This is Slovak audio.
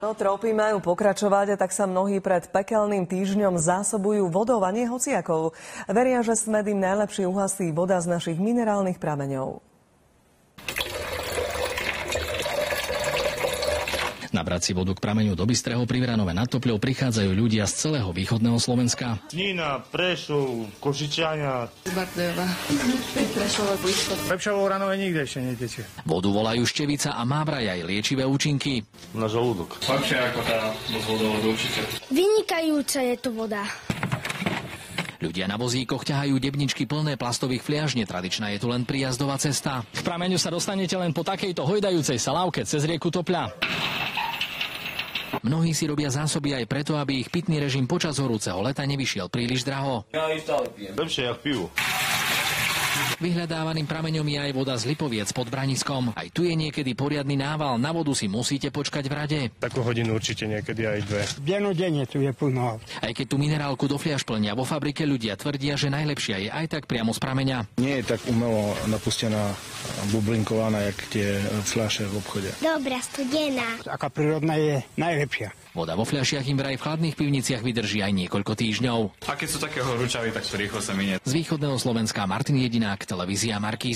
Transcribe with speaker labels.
Speaker 1: No, tropy majú pokračovať, a tak sa mnohí pred pekelným týždňom zásobujú vodou a nie hociakou. Veria, že smed im najlepšie uhasí voda z našich minerálnych prameňov.
Speaker 2: Nabrať si vodu k prameňu do Bystreho pri Vranove nad Topľou prichádzajú ľudia z celého východného Slovenska.
Speaker 3: Nina, Prešov, Košičania.
Speaker 4: Z Bardejova. Prešov blízko.
Speaker 3: Prešov Vranove nikde ešte netečie.
Speaker 2: Vodu volajú števica a má vraj aj liečivé účinky.
Speaker 3: Na žalúdok.
Speaker 5: Lepšie ako tá z vodovodu určite.
Speaker 6: Vynikajúca je to voda.
Speaker 2: Ľudia na vozíkoch ťahajú debničky plné plastových fliaž, netradičná je tu len prijazdová cesta. K prameňu sa dostanete len po takejto hojdajúcej sa lávke cez rieku Topľa. Mnohí si robia zásoby aj preto, aby ich pitný režim počas horúceho leta nevyšiel príliš draho.
Speaker 5: Ja ich stále pijem.
Speaker 3: Lepšie jak pivo.
Speaker 2: Vyhľadávaným prameňom je aj voda z Lipoviec pod Braniskom. Aj tu je niekedy poriadny nával, na vodu si musíte počkať v rade.
Speaker 3: Takú hodinu určite, niekedy aj dve.
Speaker 7: Denodenne tu je plno.
Speaker 2: Aj keď tú minerálku do fliaš plnia vo fabrike, ľudia tvrdia, že najlepšia je aj tak priamo z prameňa.
Speaker 8: Nie je tak umelo napustená, bublinkovaná, jak tie fľaše v obchode.
Speaker 6: Dobrá, studená.
Speaker 7: Aká prírodná je najlepšia.
Speaker 2: Voda vo fľašiach im vraj v chladných pivniciach vydrží aj niekoľko týždňov.
Speaker 5: A keď sú také horúčavy, tak sú rýchlo sa minie.
Speaker 2: Z východného Slovenska Martin Jedinák, televízia Markíza.